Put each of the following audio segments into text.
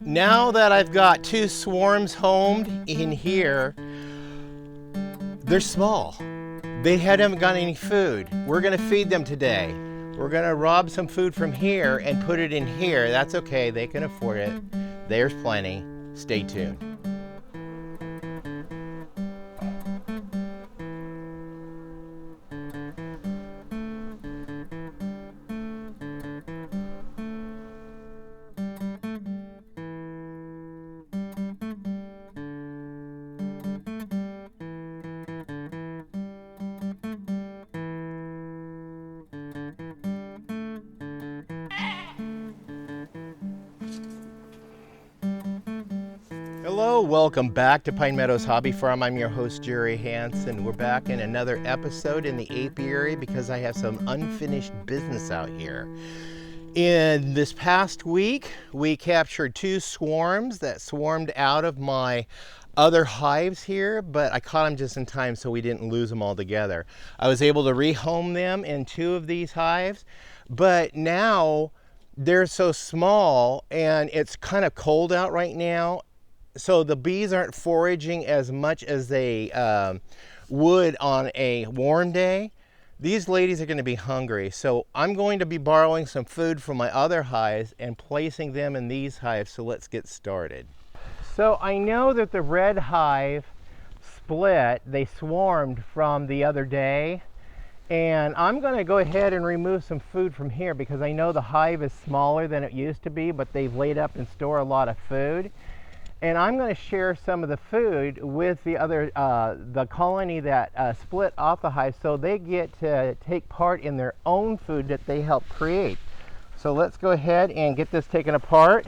Now that I've got 2 swarms homed in here, they're small. They haven't got any food. We're gonna feed them today. We're gonna rob some food from here and put it in here. That's okay, they can afford it. There's plenty. Stay tuned. Hello, welcome back to Pine Meadows Hobby Farm. I'm your host, Jerry Hansen. We're back in another episode in the apiary because I have some unfinished business out here. In this past week, we captured 2 swarms that swarmed out of my other hives here, but I caught them just in time so we didn't lose them all together. I was able to rehome them in 2 of these hives, but now they're so small and it's kind of cold out right now. So the bees aren't foraging as much as they would on a warm day. These ladies are going to be hungry, so I'm going to be borrowing some food from my other hives and placing them in these hives, so let's get started. So I know that the red hive split, they swarmed from the other day, and I'm going to go ahead and remove some food from here because I know the hive is smaller than it used to be, but they've laid up and store a lot of food. And I'm going to share some of the food with the other, the colony that split off the hive, so they get to take part in their own food that they help create. So let's go ahead and get this taken apart.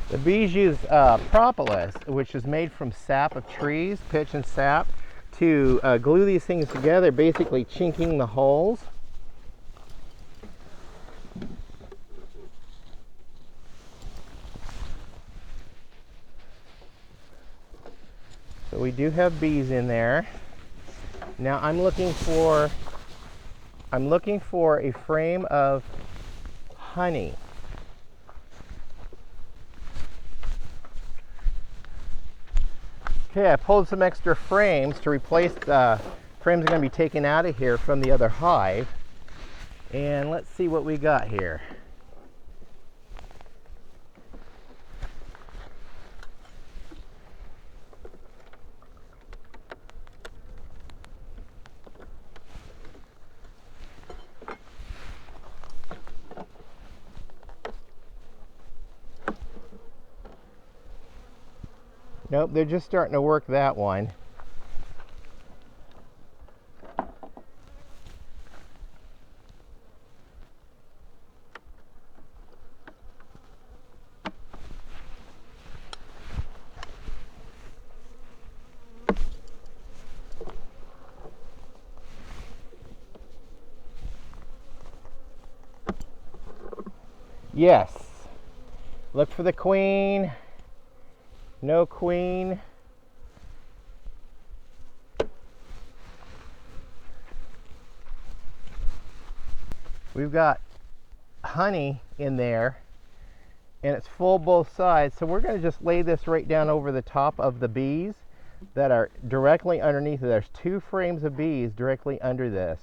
The bees use propolis, which is made from sap of trees, pitch and sap, to glue these things together, basically chinking the holes. So we do have bees in there. Now I'm looking for a frame of honey. Okay, I pulled some extra frames to replace the frames are going to be taken out of here from the other hive. And let's see what we got here. Nope, they're just starting to work that one. Yes. Look for the queen. No queen. We've got honey in there and it's full both sides, so we're going to just lay this right down over the top of the bees that are directly underneath it. There's 2 frames of bees directly under this.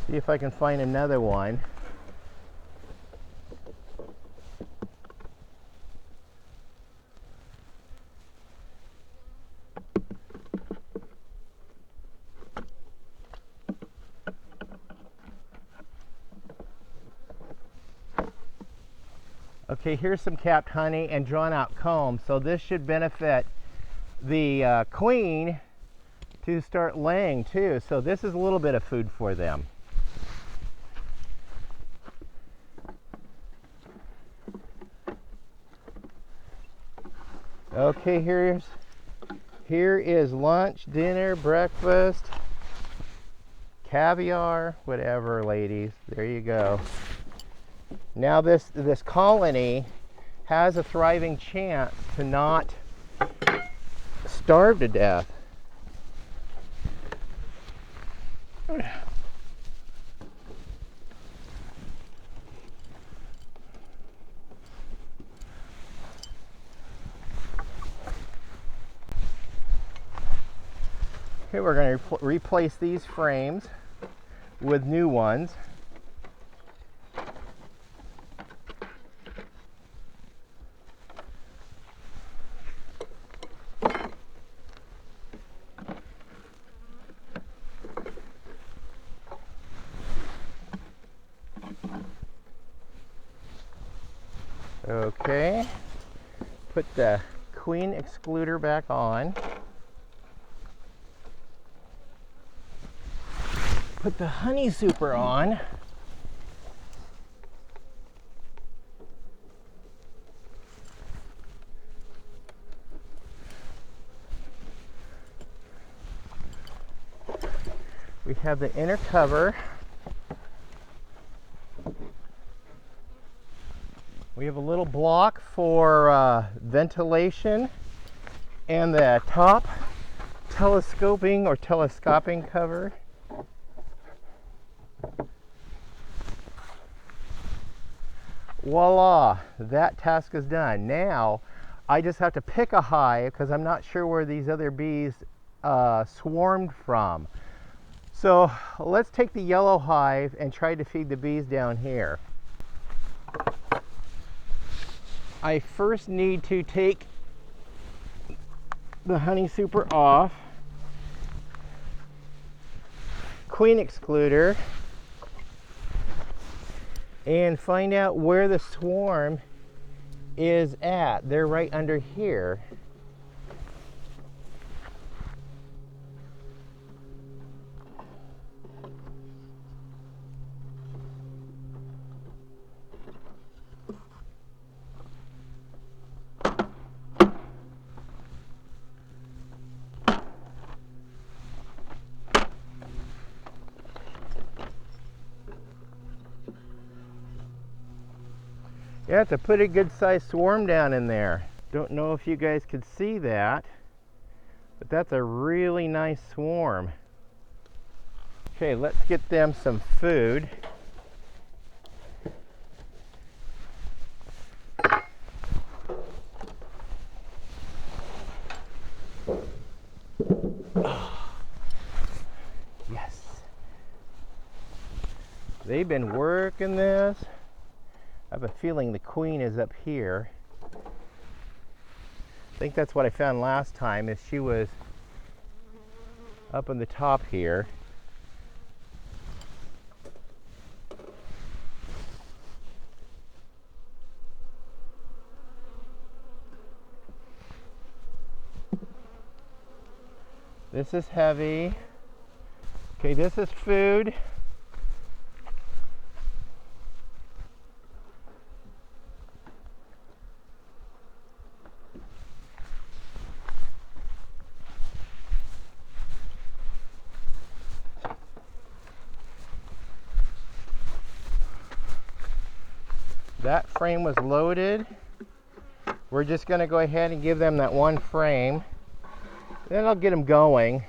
See if I can find another one. Okay, here's some capped honey and drawn out comb. So this should benefit the queen to start laying too. So this is a little bit of food for them. Okay, here is lunch, dinner, breakfast. caviar, whatever, ladies. There you go. Now this colony has a thriving chance to not starve to death. Okay, we're going to replace these frames with new ones. Okay, put the queen excluder back on. Put the honey super on. We have the inner cover. We have a little block for ventilation, and the top telescoping or telescoping cover. Voila, that task is done. Now I just have to pick a hive because I'm not sure where these other bees swarmed from. So let's take the yellow hive and try to feed the bees down here. I first need to take the honey super off, queen excluder, and find out where the swarm is at. They're right under here. Yeah, it's a pretty good sized swarm down in there. Don't know if you guys could see that, but that's a really nice swarm. Okay, let's get them some food. Oh, yes. They've been working this. I have a feeling the queen is up here. I think that's what I found last time, is she was up on the top here. This is heavy. Okay, this is food. That frame was loaded. We're just going to go ahead and give them that one frame. Then I'll get them going.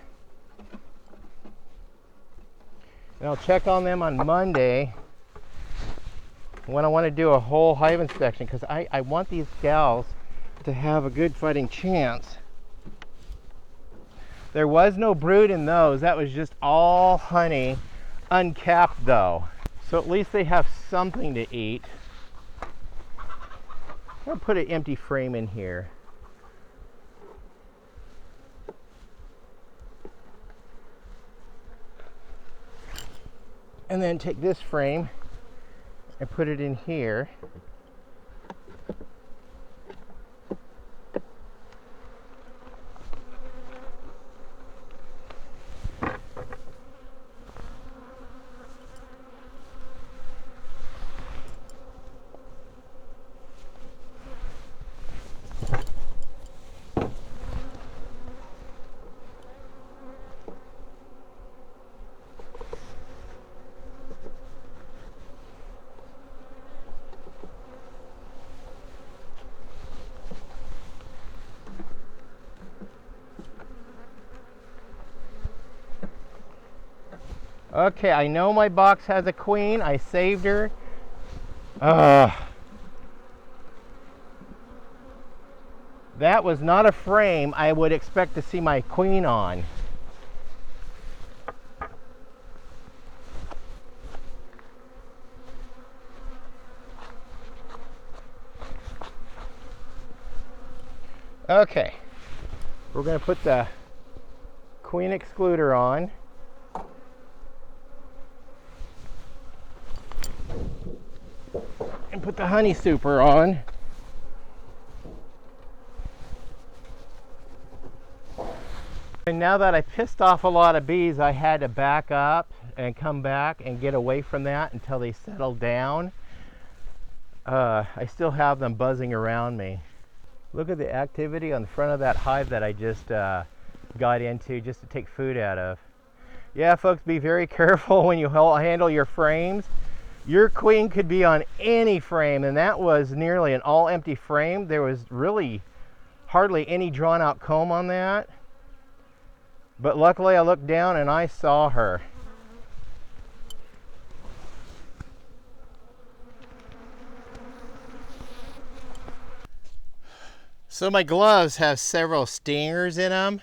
And I'll check on them on Monday when I want to do a whole hive inspection, because I want these gals to have a good fighting chance. There was no brood in those. That was just all honey, uncapped though. So at least they have something to eat. I'll put an empty frame in here. And then take this frame and put it in here. Okay, I know my box has a queen. I saved her. That was not a frame I would expect to see my queen on. Okay, we're going to put the queen excluder on. And put the honey super on. And now that I pissed off a lot of bees, I had to back up and come back and get away from that until they settled down. I still have them buzzing around me. Look at the activity on the front of that hive that I just got into just to take food out of. Yeah, folks, be very careful when you handle your frames. Your queen could be on any frame, and that was nearly an all empty frame. There was really hardly any drawn out comb on that. But luckily I looked down and I saw her. So my gloves have several stingers in them,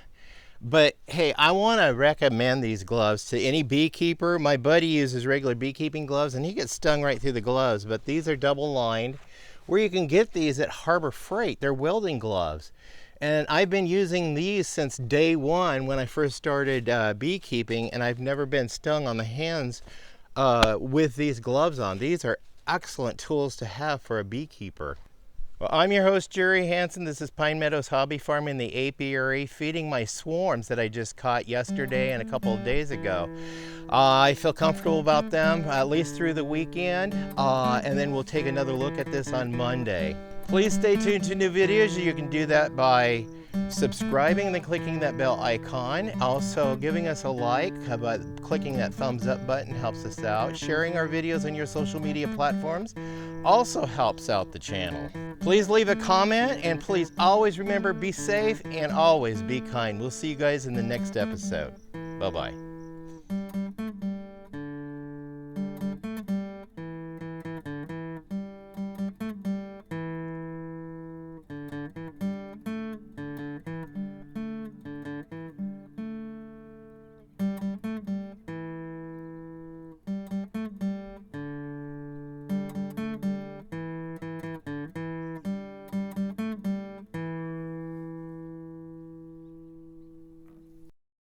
but hey, I want to recommend these gloves to any beekeeper. My buddy uses regular beekeeping gloves and he gets stung right through the gloves, but these are double lined, where you can get these at Harbor Freight. They're welding gloves. And I've been using these since day one when I first started beekeeping, and I've never been stung on the hands with these gloves on. These are excellent tools to have for a beekeeper. Well, I'm your host, Jerry Hansen. This is Pine Meadows Hobby Farm in the apiary, feeding my swarms that I just caught yesterday and a couple of days ago. I feel comfortable about them, at least through the weekend, and then we'll take another look at this on Monday. Please stay tuned to new videos. You can do that by subscribing and then clicking that bell icon. Also giving us a like, by clicking that thumbs up button helps us out. Sharing our videos on your social media platforms also helps out the channel. Please leave a comment, and please always remember, be safe and always be kind. We'll see you guys in the next episode. Bye-bye.